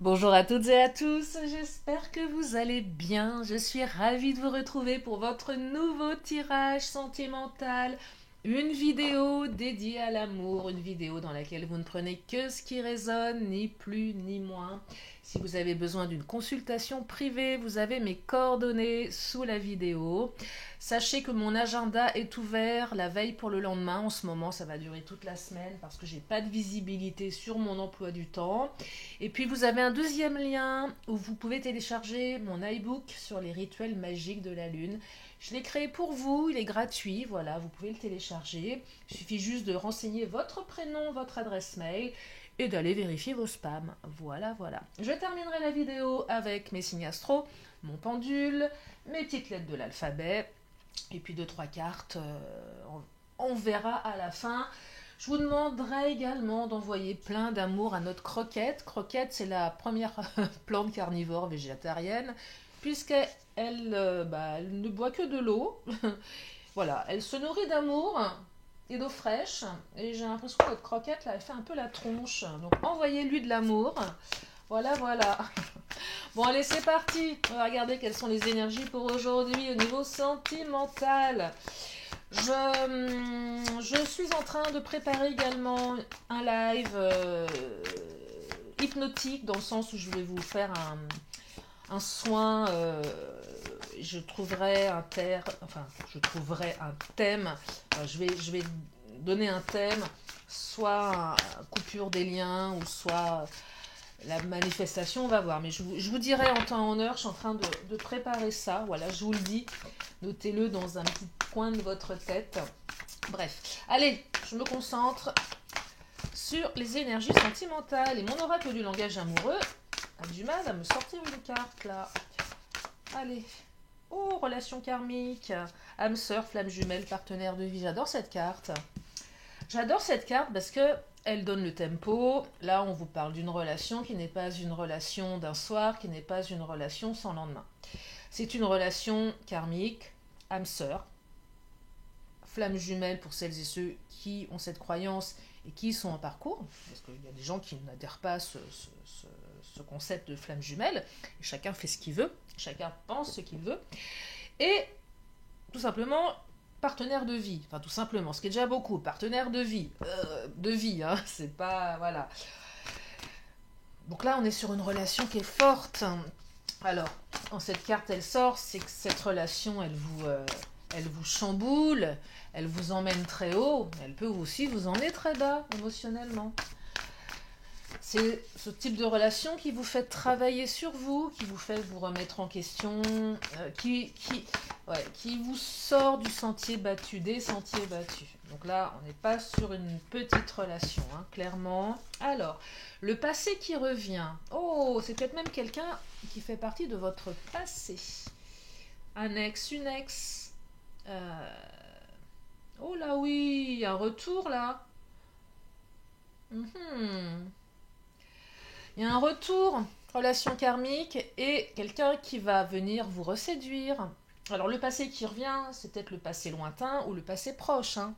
Bonjour à toutes et à tous, j'espère que vous allez bien. Je suis ravie de vous retrouver pour votre nouveau tirage sentimental. Une vidéo dédiée à l'amour, une vidéo dans laquelle vous ne prenez que ce qui résonne, ni plus ni moins. Si vous avez besoin d'une consultation privée, vous avez mes coordonnées sous la vidéo. Sachez que mon agenda est ouvert la veille pour le lendemain. En ce moment, ça va durer toute la semaine parce que j'ai pas de visibilité sur mon emploi du temps. Et puis vous avez un deuxième lien où vous pouvez télécharger mon iBook sur les rituels magiques de la Lune. Je l'ai créé pour vous, il est gratuit, voilà, vous pouvez le télécharger. Il suffit juste de renseigner votre prénom, votre adresse mail et d'aller vérifier vos spams. Voilà, voilà. Je terminerai la vidéo avec mes signes astro, mon pendule, mes petites lettres de l'alphabet et puis deux, trois cartes. On verra à la fin. Je vous demanderai également d'envoyer plein d'amour à notre croquette. Croquette, c'est la première plante carnivore végétarienne, puisqu'elle elle ne boit que de l'eau. Voilà, elle se nourrit d'amour et d'eau fraîche. Et j'ai l'impression que notre croquette, là, elle fait un peu la tronche. Donc envoyez-lui de l'amour. Voilà, voilà. Bon, allez, c'est parti. On va regarder quelles sont les énergies pour aujourd'hui au niveau sentimental. Je suis en train de préparer également un live hypnotique dans le sens où je vais vous faire un soin. Je trouverai un thème. Enfin, je trouverai un thème. Je vais donner un thème, soit coupure des liens ou soit la manifestation, on va voir. Mais je vous dirai en temps et en heure, je suis en train de préparer ça. Voilà, je vous le dis. Notez-le dans un petit coin de votre tête. Bref, allez, je me concentre sur les énergies sentimentales. Et mon oracle du langage amoureux a du mal à me sortir une carte là. Allez. Oh, relation karmique. Âme sœur, flamme jumelle, partenaire de vie. J'adore cette carte. J'adore cette carte parce que elle donne le tempo. Là, on vous parle d'une relation qui n'est pas une relation d'un soir, qui n'est pas une relation sans lendemain. C'est une relation karmique, âme sœur, flamme jumelle pour celles et ceux qui ont cette croyance et qui sont en parcours, parce qu'il y a des gens qui n'adhèrent pas à ce concept de flamme jumelle. Et chacun fait ce qu'il veut, chacun pense ce qu'il veut. Et tout simplement, partenaire de vie, enfin tout simplement, ce qui est déjà beaucoup, partenaire de vie, hein, c'est pas, voilà. Donc là, on est sur une relation qui est forte. Alors, quand cette carte, elle sort, c'est que cette relation, elle vous chamboule, elle vous emmène très haut, elle peut aussi vous emmener très bas émotionnellement. C'est ce type de relation qui vous fait travailler sur vous, qui vous fait vous remettre en question, qui vous sort du sentier battu, des sentiers battus. Donc là, on n'est pas sur une petite relation, hein, clairement. Alors, le passé qui revient. Oh, c'est peut-être même quelqu'un qui fait partie de votre passé. Un ex, une ex. Euh, Oh là oui, un retour là. Mhm. Il y a un retour, relation karmique, et quelqu'un qui va venir vous reséduire. Alors le passé qui revient, c'est peut-être le passé lointain ou le passé proche, hein.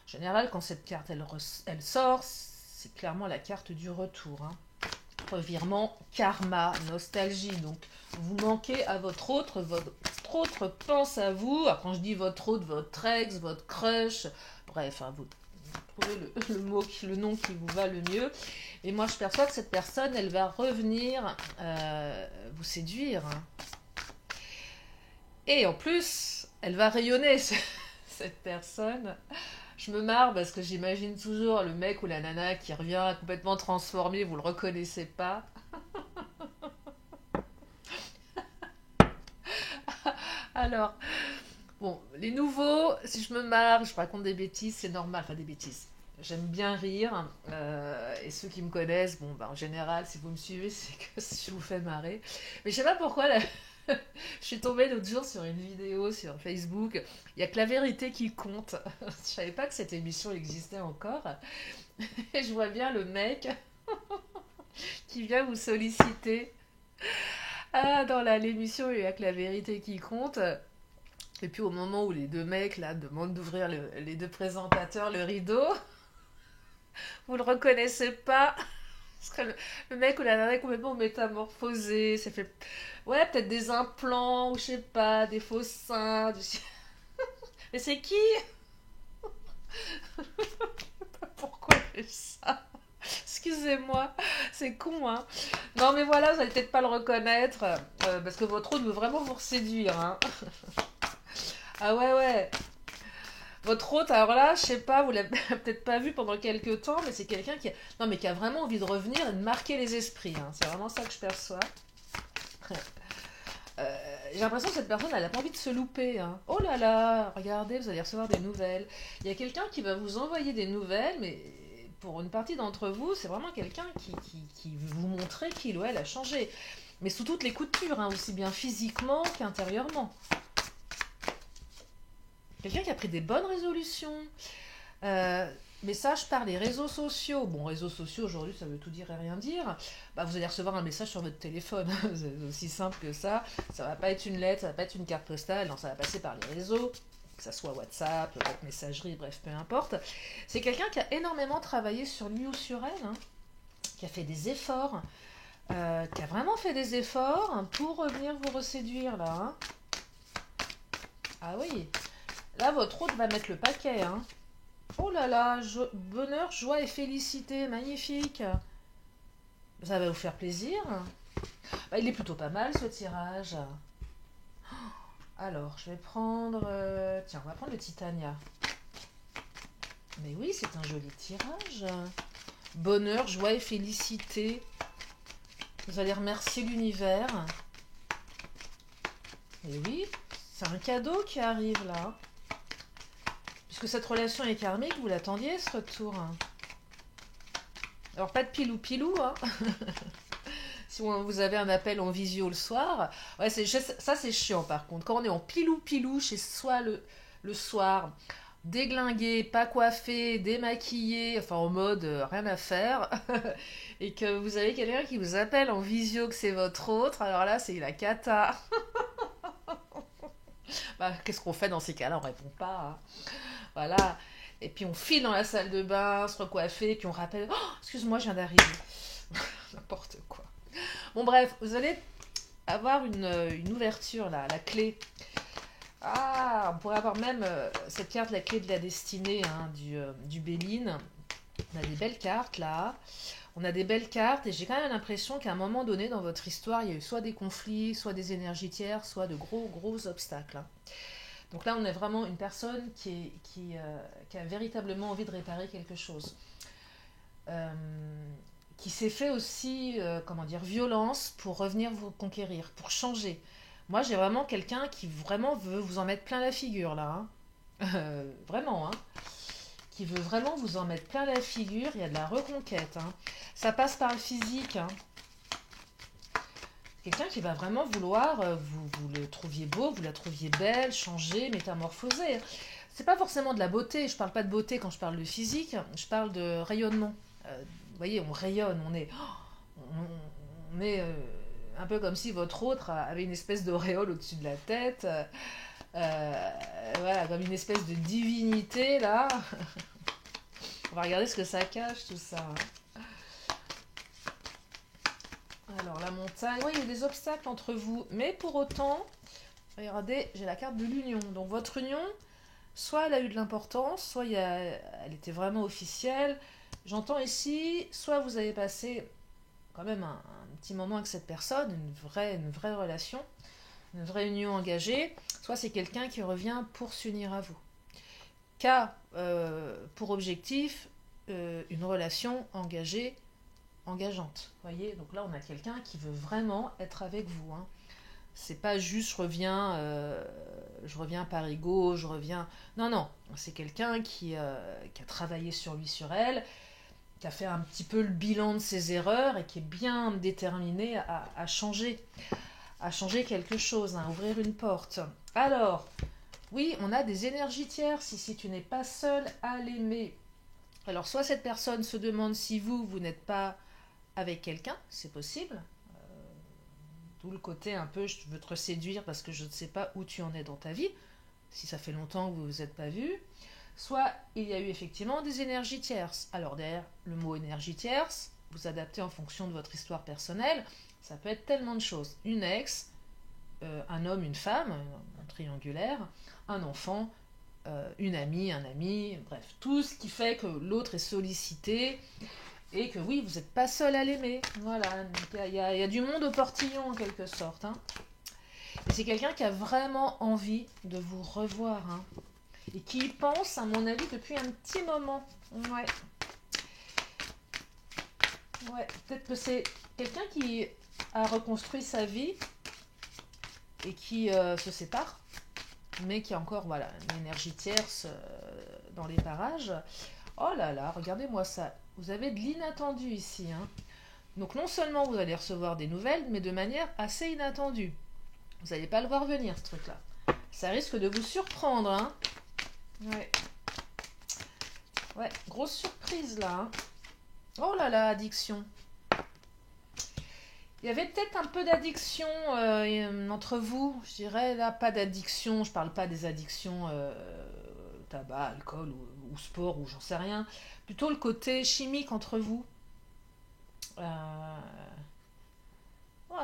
En général, quand cette carte elle sort, c'est clairement la carte du retour, hein. Revirement, karma, nostalgie. Donc vous manquez à votre autre pense à vous. Alors, quand je dis votre autre, votre ex, votre crush, bref, hein, vous trouvez le nom qui vous va le mieux. Et moi, je perçois que cette personne, elle va revenir vous séduire, hein. Et en plus, elle va rayonner, cette personne. Je me marre parce que j'imagine toujours le mec ou la nana qui revient complètement transformé, vous le reconnaissez pas. Alors, bon, les nouveaux, si je me marre, je raconte des bêtises, c'est normal, enfin des bêtises. J'aime bien rire, et ceux qui me connaissent, bon, bah, en général, si vous me suivez, c'est que je vous fais marrer. Mais je sais pas pourquoi, là, je suis tombée l'autre jour sur une vidéo sur Facebook. Il y a que la vérité qui compte. Je savais pas que cette émission existait encore. Et je vois bien le mec qui vient vous solliciter. Ah, dans l'émission, il y a que la vérité qui compte. Et puis au moment où les deux mecs là demandent d'ouvrir les deux présentateurs le rideau, vous le reconnaissez pas. Parce que le mec ou la nana est complètement métamorphosé, ça fait... Ouais, peut-être des implants, ou je sais pas, des faux seins, Mais c'est qui? Pourquoi il fait ça? Excusez-moi, c'est con, hein. Non, mais voilà, vous allez peut-être pas le reconnaître, parce que votre hôte veut vraiment vous séduire, hein. Ah ouais, ouais. Votre hôte, alors là, je sais pas, vous l'avez peut-être pas vu pendant quelques temps, mais c'est quelqu'un qui a... Non, mais qui a vraiment envie de revenir et de marquer les esprits, hein. C'est vraiment ça que je perçois. J'ai l'impression que cette personne, elle a pas envie de se louper, hein. Oh là là, regardez, vous allez recevoir des nouvelles. Il y a quelqu'un qui va vous envoyer des nouvelles, mais pour une partie d'entre vous, c'est vraiment quelqu'un qui veut vous montrer qu'il ou elle a changé. Mais sous toutes les coutures, hein, aussi bien physiquement qu'intérieurement. Quelqu'un qui a pris des bonnes résolutions. Message par les réseaux sociaux. Bon, réseaux sociaux aujourd'hui, ça veut tout dire et rien dire. Bah, vous allez recevoir un message sur votre téléphone. C'est aussi simple que ça. Ça va pas être une lettre, ça va pas être une carte postale. Non, ça va passer par les réseaux. Que ça soit WhatsApp, votre messagerie, bref, peu importe. C'est quelqu'un qui a énormément travaillé sur lui ou sur elle, hein, qui a fait des efforts, qui a vraiment fait des efforts, hein, pour revenir vous reséduire là, hein. Ah oui, là votre hôte va mettre le paquet, hein. Oh là là, bonheur, joie et félicité, magnifique. Ça va vous faire plaisir. Bah, il est plutôt pas mal ce tirage. Alors, je vais prendre... Tiens, on va prendre le Titania. Mais oui, c'est un joli tirage. Bonheur, joie et félicité. Vous allez remercier l'univers. Et oui, c'est un cadeau qui arrive là. Puisque cette relation est karmique, vous l'attendiez ce retour. Alors pas de pilou-pilou, hein. Si vous avez un appel en visio le soir, ouais, ça c'est chiant par contre. Quand on est en pilou-pilou chez soi le soir, déglingué, pas coiffé, démaquillé, enfin en mode rien à faire, et que vous avez quelqu'un qui vous appelle en visio que c'est votre autre, alors là c'est la cata. Bah, qu'est-ce qu'on fait dans ces cas-là? On répond pas, hein. Voilà. Et puis on file dans la salle de bain, se recoiffer, puis on rappelle, oh, excuse-moi, je viens d'arriver. N'importe quoi. Bon bref, vous allez avoir une ouverture là, la clé. Ah, on pourrait avoir même cette carte, la clé de la destinée, hein, du Béline. On a des belles cartes là. On a des belles cartes et j'ai quand même l'impression qu'à un moment donné dans votre histoire, il y a eu soit des conflits, soit des énergies tiers, soit de gros obstacles, hein. Donc là, on est vraiment une personne qui a véritablement envie de réparer quelque chose. Euh, qui s'est fait aussi, comment dire, violence pour revenir vous conquérir, pour changer. Moi, j'ai vraiment quelqu'un qui vraiment veut vous en mettre plein la figure, là, hein. Vraiment, hein. Qui veut vraiment vous en mettre plein la figure. Il y a de la reconquête, hein. Ça passe par le physique, hein. Quelqu'un qui va vraiment vouloir, vous le trouviez beau, vous la trouviez belle, changer, métamorphoser. C'est pas forcément de la beauté, je parle pas de beauté quand je parle de physique, je parle de rayonnement. Vous voyez, on rayonne, on est un peu comme si votre autre avait une espèce d'auréole au-dessus de la tête, voilà, comme une espèce de divinité là. On va regarder ce que ça cache tout ça. Alors la montagne, oui, il y a des obstacles entre vous, mais pour autant, regardez, j'ai la carte de l'union. Donc votre union, soit elle a eu de l'importance, soit elle était vraiment officielle. J'entends ici, soit vous avez passé quand même un petit moment avec cette personne, une vraie relation, une vraie union engagée, soit c'est quelqu'un qui revient pour s'unir à vous. Qu'a pour objectif une relation engagée, engageante. Voyez, donc là on a quelqu'un qui veut vraiment être avec vous, hein. C'est pas juste je reviens par ego, je reviens. Non, non, c'est quelqu'un qui a travaillé sur lui, sur elle, qui a fait un petit peu le bilan de ses erreurs et qui est bien déterminé à changer quelque chose, hein, à ouvrir une porte. Alors, oui, on a des énergies tierces ici, tu n'es pas seul à l'aimer. Alors, soit cette personne se demande si vous n'êtes pas avec quelqu'un, c'est possible. D'où le côté un peu, je veux te séduire parce que je ne sais pas où tu en es dans ta vie, si ça fait longtemps que vous ne vous êtes pas vus. Soit il y a eu effectivement des énergies tierces. Alors derrière le mot énergie tierce, vous adapter en fonction de votre histoire personnelle. Ça peut être tellement de choses. Une ex, un homme, une femme, un triangulaire, un enfant, une amie, un ami, bref, tout ce qui fait que l'autre est sollicité et que oui, vous n'êtes pas seul à l'aimer. Voilà, il y a du monde au portillon en quelque sorte. Hein. Et c'est quelqu'un qui a vraiment envie de vous revoir. Hein. Et qui y pense, à mon avis, depuis un petit moment. Ouais. Ouais, peut-être que c'est quelqu'un qui a reconstruit sa vie et qui se sépare, mais qui a encore voilà, une énergie tierce dans les parages. Oh là là, regardez-moi ça. Vous avez de l'inattendu ici. Hein. Donc non seulement vous allez recevoir des nouvelles, mais de manière assez inattendue. Vous n'allez pas le voir venir, ce truc-là. Ça risque de vous surprendre. Hein. Ouais. Ouais, grosse surprise là. Hein. Oh là là, addiction. Il y avait peut-être un peu d'addiction entre vous, je dirais, là, pas d'addiction, je parle pas des addictions tabac, alcool ou sport ou j'en sais rien, plutôt le côté chimique entre vous. On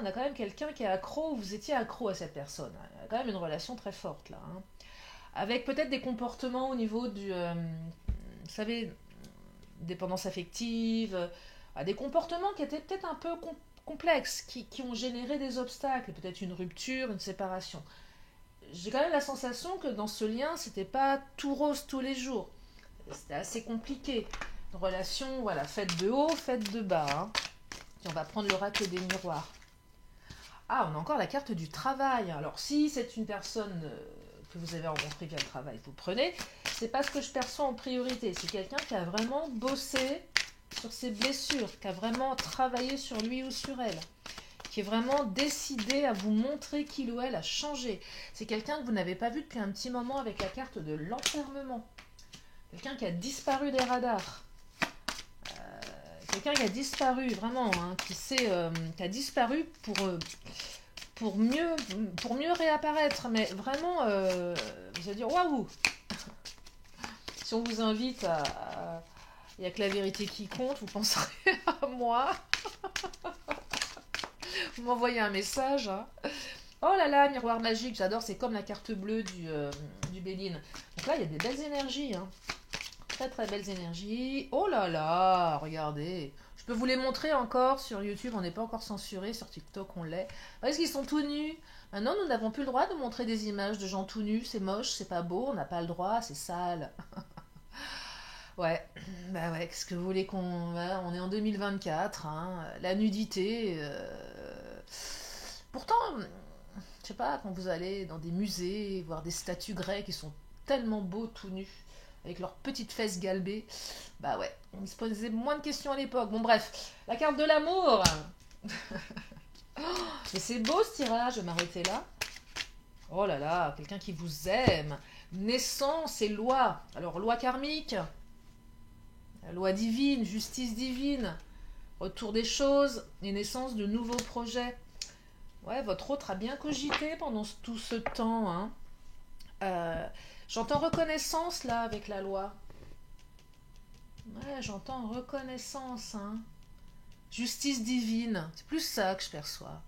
a quand même quelqu'un qui est accro, vous étiez accro à cette personne, il y a quand même une relation très forte là, hein. Avec peut-être des comportements au niveau du, vous savez, dépendance affective, des comportements qui étaient peut-être un peu complexes, qui ont généré des obstacles, peut-être une rupture, une séparation. J'ai quand même la sensation que dans ce lien, c'était pas tout rose tous les jours. C'était assez compliqué. Une relation, voilà, faite de haut, faite de bas. Hein. Et on va prendre l'oracle des miroirs. Ah, on a encore la carte du travail. Alors, si c'est une personne que vous avez rencontrée via le travail, vous prenez. C'est pas ce que je perçois en priorité. C'est quelqu'un qui a vraiment bossé sur ses blessures, qui a vraiment travaillé sur lui ou sur elle, qui est vraiment décidé à vous montrer qu'il ou elle a changé. C'est quelqu'un que vous n'avez pas vu depuis un petit moment avec la carte de l'enfermement. Quelqu'un qui a disparu des radars. Quelqu'un qui a disparu, vraiment, hein, qui a disparu pour mieux réapparaître. Mais vraiment, vous allez dire, waouh. Si on vous invite il n'y a que la vérité qui compte, vous penserez à moi. Vous m'envoyez un message. Hein. Oh là là, miroir magique, j'adore, c'est comme la carte bleue du Béline. Donc là, il y a des belles énergies. Hein. Très très belles énergies. Oh là là, regardez. Je peux vous les montrer encore sur YouTube, on n'est pas encore censuré, sur TikTok on l'est. Parce qu'ils sont tout nus. Maintenant, nous n'avons plus le droit de montrer des images de gens tout nus. C'est moche, c'est pas beau, on n'a pas le droit, c'est sale. Ouais, bah ouais, qu'est-ce que vous voulez qu'on... Ouais, on est en 2024, hein, la nudité... Pourtant, je sais pas, quand vous allez dans des musées, voir des statues grecques qui sont tellement beaux tout nus, avec leurs petites fesses galbées, bah ouais, on se posait moins de questions à l'époque. Bon bref, la carte de l'amour. Mais c'est beau ce tirage, je vais m'arrêter là. Oh là là, quelqu'un qui vous aime. Naissance et loi. Alors, loi karmique, loi divine, justice divine, retour des choses et naissance de nouveaux projets. Ouais, votre autre a bien cogité pendant tout ce temps. Hein. J'entends reconnaissance là avec la loi. Ouais, j'entends reconnaissance. Hein. Justice divine. C'est plus ça que je perçois.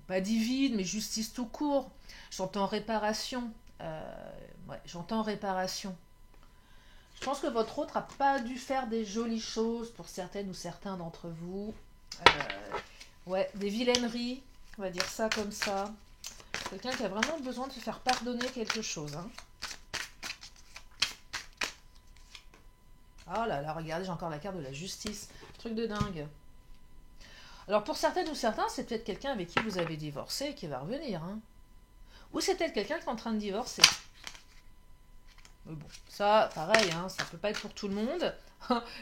Pas divine, mais justice tout court. J'entends réparation. Ouais, j'entends réparation. Je pense que votre autre n'a pas dû faire des jolies choses pour certaines ou certains d'entre vous. Ouais, des vilaineries, on va dire ça comme ça. Quelqu'un qui a vraiment besoin de se faire pardonner quelque chose. Hein. Oh là là, regardez, j'ai encore la carte de la justice. Truc de dingue. Alors pour certaines ou certains, c'est peut-être quelqu'un avec qui vous avez divorcé et qui va revenir. Hein. Ou c'est peut-être quelqu'un qui est en train de divorcer. Mais bon, ça, pareil, hein, ça peut pas être pour tout le monde.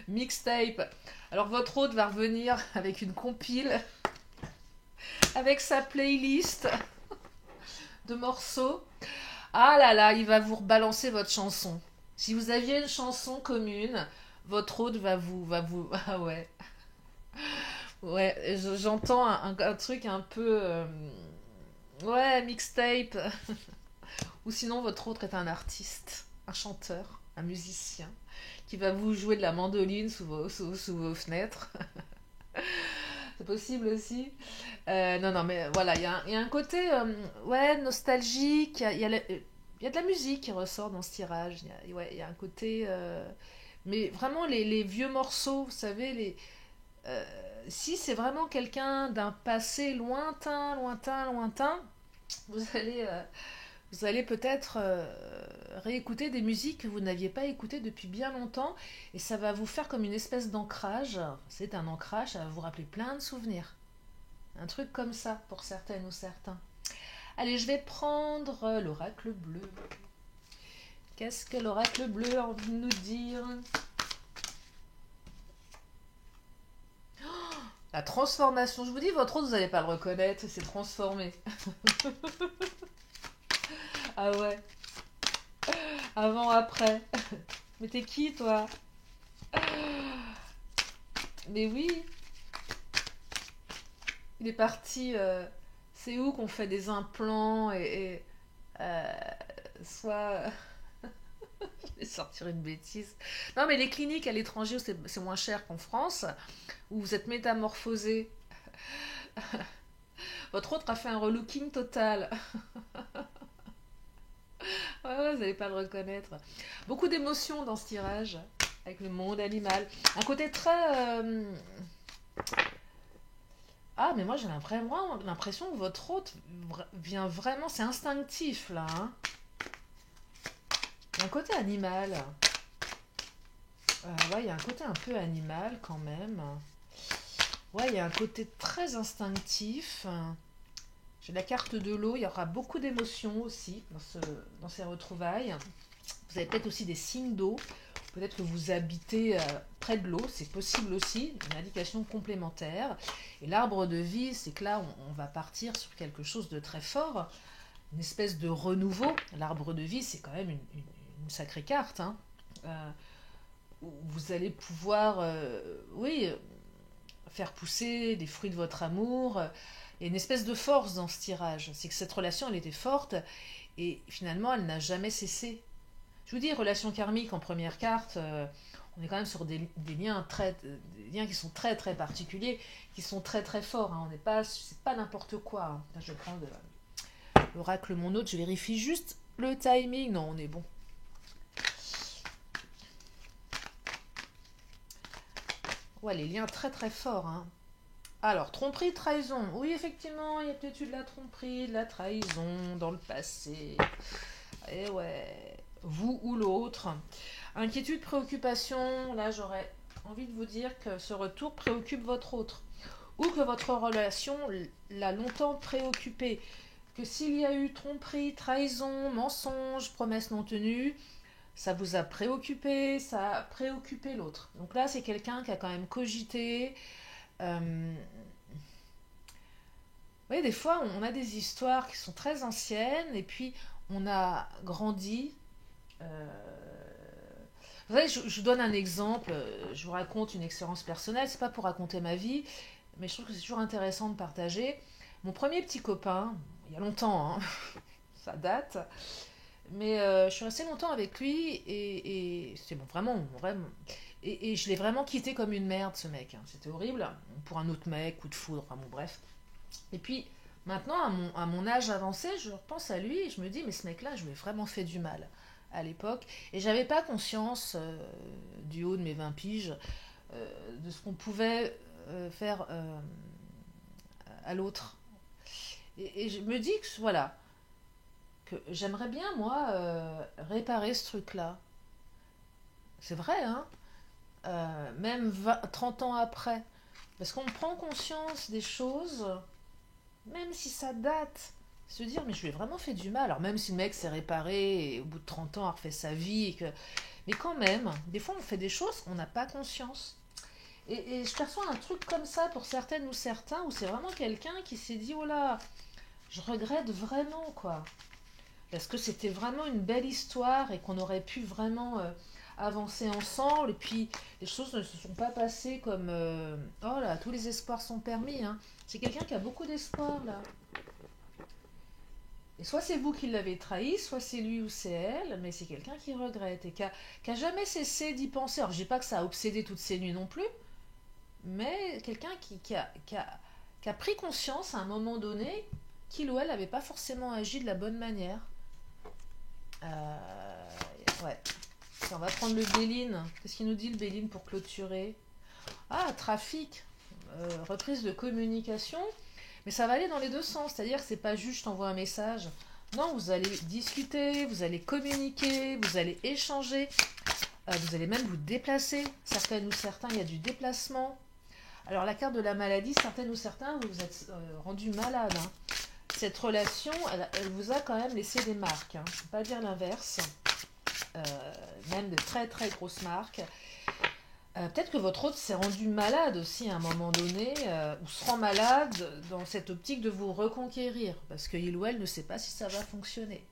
Mixtape. Alors votre hôte va revenir avec une compile, avec sa playlist de morceaux. Ah là là, il va vous rebalancer votre chanson. Si vous aviez une chanson commune, votre hôte va vous... Ah ouais. Ouais, j'entends un truc un peu... Ouais, mixtape. Ou sinon, votre autre est un artiste, un chanteur, un musicien, qui va vous jouer de la mandoline sous vos fenêtres. C'est possible aussi. Non, non, mais voilà, il y a un côté ouais, nostalgique. Il y a de la musique qui ressort dans ce tirage. Ouais, il y a un côté. Mais vraiment, les vieux morceaux, vous savez, euh, si c'est vraiment quelqu'un d'un passé lointain, lointain, lointain, vous allez, euh, vous allez peut-être réécouter des musiques que vous n'aviez pas écoutées depuis bien longtemps et ça va vous faire comme une espèce d'ancrage. C'est un ancrage, ça va vous rappeler plein de souvenirs. Un truc comme ça pour certaines ou certains. Allez, je vais prendre l'oracle bleu. Qu'est-ce que l'oracle bleu a envie de nous dire? La transformation. Je vous dis, votre autre, vous n'allez pas le reconnaître, c'est transformé. Ah ouais. Avant, après. Mais t'es qui, toi? Mais oui, il est parti. C'est où qu'on fait des implants et soit. Je vais sortir une bêtise. Non, mais les cliniques à l'étranger, c'est moins cher qu'en France, où vous êtes métamorphosé. Votre autre a fait un relooking total. Ouais, ouais, vous n'allez pas le reconnaître. Beaucoup d'émotions dans ce tirage, avec le monde animal. Un côté très. Ah, mais moi j'ai vraiment l'impression que votre hôte vient vraiment. C'est instinctif là. Hein. Il y a un côté animal. Ouais, il y a un côté un peu animal quand même. Ouais, il y a un côté très instinctif. J'ai la carte de l'eau, il y aura beaucoup d'émotions aussi dans ces retrouvailles. Vous avez peut-être aussi des signes d'eau. Peut-être que vous habitez près de l'eau, c'est possible aussi, une indication complémentaire. Et l'arbre de vie, c'est que là, on va partir sur quelque chose de très fort, une espèce de renouveau. L'arbre de vie, c'est quand même une sacrée carte. Hein. Où vous allez pouvoir, oui, faire pousser les fruits de votre amour. Il y a une espèce de force dans ce tirage. C'est que cette relation, elle était forte et finalement, elle n'a jamais cessé. Je vous dis, relation karmique en première carte, on est quand même sur des liens des liens qui sont très très particuliers, qui sont très très forts. Hein. On n'est pas, c'est pas n'importe quoi. Hein. Là, je vais prendre l'oracle mon autre. Je vérifie juste le timing. Non, on est bon. Ouais, les liens très très forts. Hein. Alors, tromperie, trahison. Oui, effectivement, il y a peut-être eu de la tromperie, de la trahison dans le passé. Et ouais, vous ou l'autre. Inquiétude, préoccupation. Là, j'aurais envie de vous dire que ce retour préoccupe votre autre. Ou que votre relation l'a longtemps préoccupé. Que s'il y a eu tromperie, trahison, mensonge, promesse non tenue, ça vous a préoccupé, ça a préoccupé l'autre. Donc là, c'est quelqu'un qui a quand même cogité. Euh, Oui, des fois, on a des histoires qui sont très anciennes et puis on a grandi. euh, Vous savez, je vous donne un exemple, je vous raconte une expérience personnelle, c'est pas pour raconter ma vie, mais je trouve que c'est toujours intéressant de partager. Mon premier petit copain, il y a longtemps, hein, ça date, mais je suis restée longtemps avec lui et c'est bon, vraiment, vraiment. Et je l'ai vraiment quitté comme une merde, ce mec. Hein. C'était horrible. Pour un autre mec, coup de foudre, enfin bon, bref. Et puis, maintenant, à mon âge avancé, je repense à lui et je me dis, mais ce mec-là, je lui ai vraiment fait du mal à l'époque. Et j'avais pas conscience, du haut de mes 20 piges, de ce qu'on pouvait faire à l'autre. Et je me dis que, voilà, que j'aimerais bien, moi, réparer ce truc-là. C'est vrai, hein? Même 30 ans après. Parce qu'on prend conscience des choses même si ça date, se dire, mais je lui ai vraiment fait du mal. Alors, même si le mec s'est réparé et au bout de 30 ans a refait sa vie, mais quand même, des fois, on fait des choses, on n'a pas conscience. Et je perçois un truc comme ça pour certaines ou certains, où c'est vraiment quelqu'un qui s'est dit, oh là, je regrette vraiment, quoi. Parce que c'était vraiment une belle histoire et qu'on aurait pu vraiment avancer ensemble. Et puis, les choses ne se sont pas passées comme... oh là, tous les espoirs sont permis. Hein. C'est quelqu'un qui a beaucoup d'espoir, là. Et soit c'est vous qui l'avez trahi, soit c'est lui ou c'est elle, mais c'est quelqu'un qui regrette et qui a jamais cessé d'y penser. Alors je dis pas que ça a obsédé toutes ses nuits non plus, mais quelqu'un qui a pris conscience à un moment donné qu'il ou elle n'avait pas forcément agi de la bonne manière. Ouais. On va prendre le Béline. Qu'est-ce qu'il nous dit le Béline pour clôturer? Ah, trafic, reprise de communication. Mais ça va aller dans les deux sens, c'est-à-dire que c'est pas juste je t'envoie un message. Non, vous allez discuter, vous allez communiquer, vous allez échanger, vous allez même vous déplacer. Certaines ou certains, il y a du déplacement. Alors la carte de la maladie, certaines ou certains, vous vous êtes rendu malade. Hein. Cette relation, elle vous a quand même laissé des marques. Hein. Je ne peux pas dire l'inverse. Même de très très grosses marques. Peut-être que votre hôte s'est rendu malade aussi à un moment donné, ou se rend malade dans cette optique de vous reconquérir, parce qu'il ou elle ne sait pas si ça va fonctionner.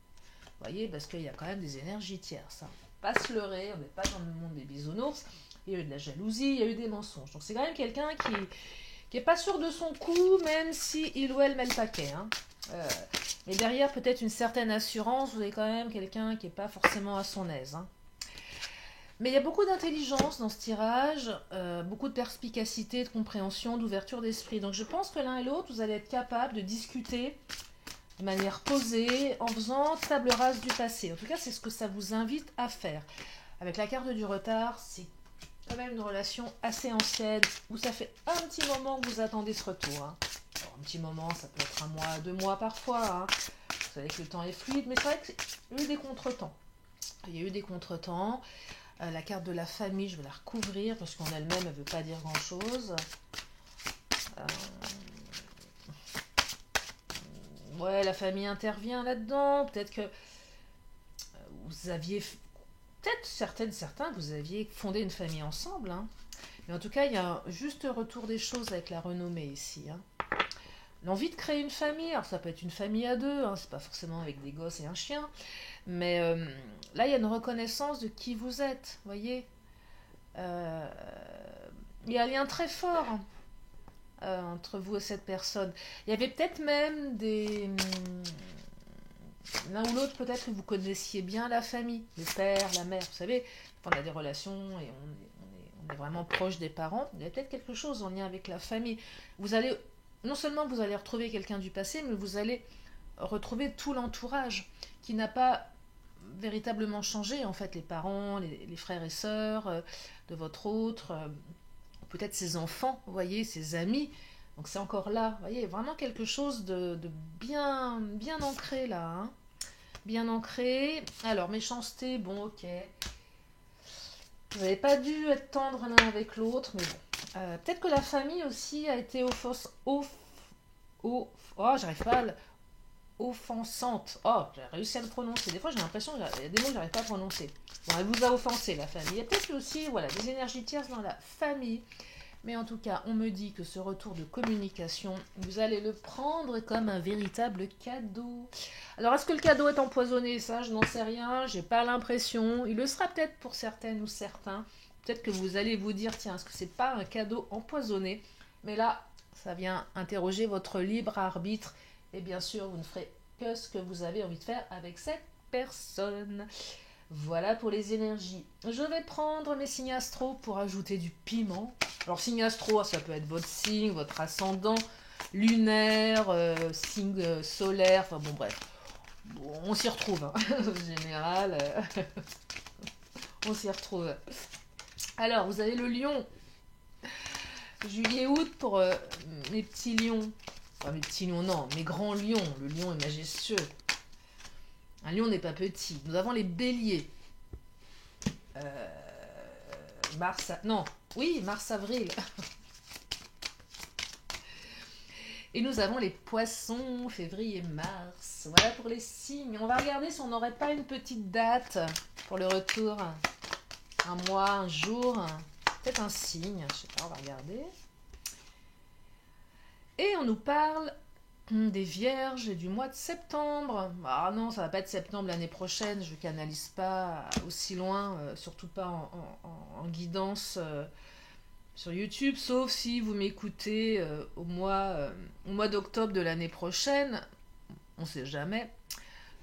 Vous voyez, parce qu'il y a quand même des énergies tierces. Hein. Pas se leurrer, on n'est pas dans le monde des bisounours. Il y a eu de la jalousie, il y a eu des mensonges. Donc c'est quand même quelqu'un qui est pas sûr de son coup, même si il ou elle met le paquet. Hein. Mais derrière peut-être une certaine assurance, vous avez quand même quelqu'un qui n'est pas forcément à son aise. Hein. Mais il y a beaucoup d'intelligence dans ce tirage, beaucoup de perspicacité, de compréhension, d'ouverture d'esprit. Donc je pense que l'un et l'autre, vous allez être capables de discuter de manière posée, en faisant table rase du passé. En tout cas, c'est ce que ça vous invite à faire. Avec la carte du retard, c'est quand même une relation assez ancienne, où ça fait un petit moment que vous attendez ce retour. Hein. Alors, un petit moment, ça peut être 1 mois, 2 mois parfois. Hein. Vous savez que le temps est fluide, mais c'est vrai qu'il y a eu des contretemps. Il y a eu des contretemps. La carte de la famille, je vais la recouvrir parce qu'en elle-même, elle ne veut pas dire grand-chose. Ouais, la famille intervient là-dedans. Peut-être que vous aviez... Peut-être certains, vous aviez fondé une famille ensemble. Hein. Mais en tout cas, il y a un juste retour des choses avec la renommée ici. Hein. L'envie de créer une famille, alors ça peut être une famille à deux, hein, c'est pas forcément avec des gosses et un chien. Mais là, il y a une reconnaissance de qui vous êtes, voyez. Il y a un lien très fort entre vous et cette personne. Il y avait peut-être même des... L'un ou l'autre, peut-être que vous connaissiez bien la famille, le père, la mère. Vous savez, quand on a des relations et on est vraiment proche des parents, il y a peut-être quelque chose en lien avec la famille. Vous allez, non seulement vous allez retrouver quelqu'un du passé, mais vous allez retrouver tout l'entourage qui n'a pas véritablement changé, en fait, les parents, les frères et sœurs de votre autre, peut-être ses enfants, vous voyez, ses amis. Donc c'est encore là, vous voyez, vraiment quelque chose de bien, bien ancré là. Hein. Bien ancré. Alors, méchanceté, bon, ok. Vous n'avez pas dû être tendre l'un avec l'autre, mais bon. Peut-être que la famille aussi a été j'arrive pas à offensante. Oh, j'ai réussi à le prononcer. Des fois, j'ai l'impression qu'il y a des mots que j'arrive pas à prononcer. Bon, elle vous a offensé, la famille. Il y a peut-être aussi, voilà, des énergies tierces dans la famille. Mais en tout cas, on me dit que ce retour de communication, vous allez le prendre comme un véritable cadeau. Alors, est-ce que le cadeau est empoisonné? Ça, je n'en sais rien. J'ai pas l'impression. Il le sera peut-être pour certaines ou certains. Peut-être que vous allez vous dire, tiens, est-ce que c'est pas un cadeau empoisonné? Mais là, ça vient interroger votre libre arbitre. Et bien sûr, vous ne ferez que ce que vous avez envie de faire avec cette personne. Voilà pour les énergies. Je vais prendre mes signes astro pour ajouter du piment. Alors signe astro, ça peut être votre signe, votre ascendant, lunaire, signe solaire, enfin bon bref. Bon, on s'y retrouve, hein. En général. On s'y retrouve. Alors, vous avez le lion. Juillet-août pour mes petits lions. Enfin, mes petits lions, non, mes grands lions. Le lion est majestueux. Un lion n'est pas petit. Nous avons les béliers. Mars-avril. Et nous avons les poissons, février-mars. Voilà pour les signes. On va regarder si on n'aurait pas une petite date pour le retour. Un mois, un jour. Peut-être un signe. Je sais pas, on va regarder. Et on nous parle des vierges et du mois de septembre. Ah non, ça va pas être septembre l'année prochaine. Je canalise pas aussi loin, surtout pas en guidance sur YouTube, sauf si vous m'écoutez au mois d'octobre de l'année prochaine. On ne sait jamais.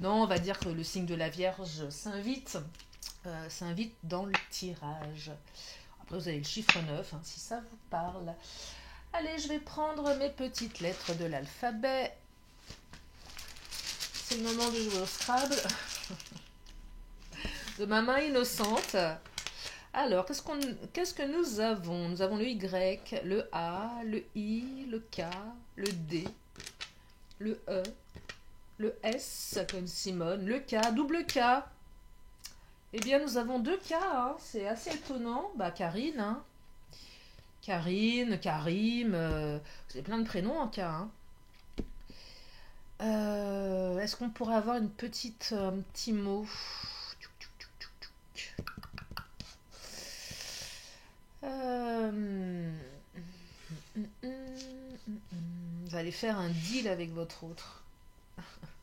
Non, on va dire que le signe de la Vierge s'invite dans le tirage. Après, vous avez le chiffre 9, hein, si ça vous parle. Allez, je vais prendre mes petites lettres de l'alphabet. C'est le moment de jouer au Scrabble. De ma main innocente. Alors, qu'est-ce que nous avons? Nous avons le Y, le A, le I, le K, le D, le E, le S comme Simone, le K, double K. Eh bien, nous avons 2 K, hein. C'est assez étonnant. Bah, Karine, hein. Karine, Karim, vous avez plein de prénoms en K, hein. Est-ce qu'on pourrait avoir un petit mot? Vous allez faire un deal avec votre autre.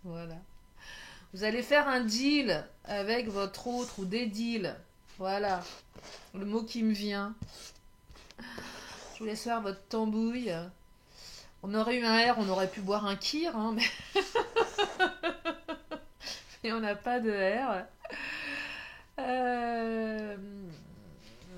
Voilà. Vous allez faire un deal avec votre autre ou des deals. Voilà. Le mot qui me vient. Je vous laisse faire votre tambouille. On aurait eu un R, on aurait pu boire un kir, hein, mais... et on n'a pas de R.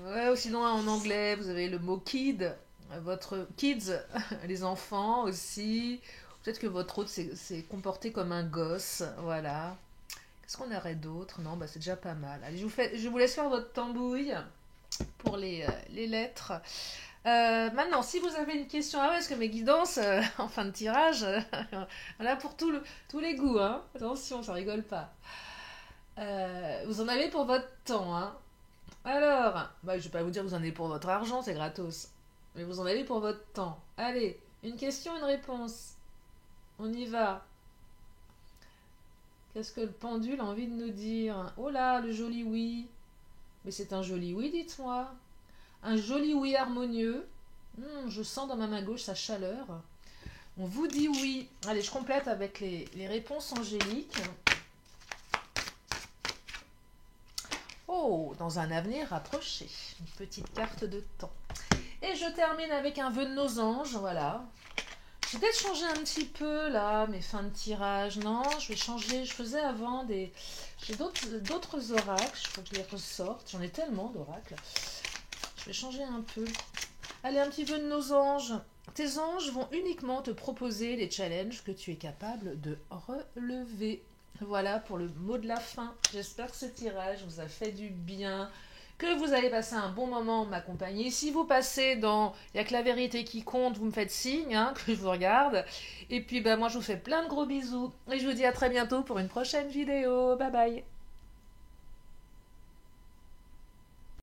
Ouais, ou sinon en anglais, vous avez le mot kid, votre kids, les enfants aussi. Peut-être que votre autre s'est comporté comme un gosse, voilà. Qu'est-ce qu'on aurait d'autre? Non, bah c'est déjà pas mal. Allez, je vous laisse faire votre tambouille pour les lettres. Maintenant, si vous avez une question, ah ouais, est-ce que mes guidances en fin de tirage, voilà pour tous les goûts, hein. Attention, ça rigole pas. Vous en avez pour votre temps, hein. Alors, bah, je vais pas vous dire que vous en avez pour votre argent, c'est gratos. Mais vous en avez pour votre temps. Allez, une question, une réponse. On y va. Qu'est-ce que le pendule a envie de nous dire? Oh là, le joli oui. Mais c'est un joli oui, dites-moi. Un joli oui harmonieux. Je sens dans ma main gauche sa chaleur. On vous dit oui. Allez, je complète avec les réponses angéliques. Oh, dans un avenir rapproché. Une petite carte de temps. Et je termine avec un vœu de nos anges, voilà. Je vais peut-être changer un petit peu, là, mes fins de tirage. Non, je vais changer. Je faisais avant des... J'ai d'autres oracles. Il faut que je les ressorte. J'en ai tellement d'oracles. Je vais changer un peu. Allez, un petit vœu de nos anges. Tes anges vont uniquement te proposer les challenges que tu es capable de relever. Voilà pour le mot de la fin. J'espère que ce tirage vous a fait du bien, que vous allez passer un bon moment m'accompagner. Si vous passez dans Il n'y a que la vérité qui compte, vous me faites signe, hein, que je vous regarde. Et puis, moi, je vous fais plein de gros bisous. Et je vous dis à très bientôt pour une prochaine vidéo. Bye bye.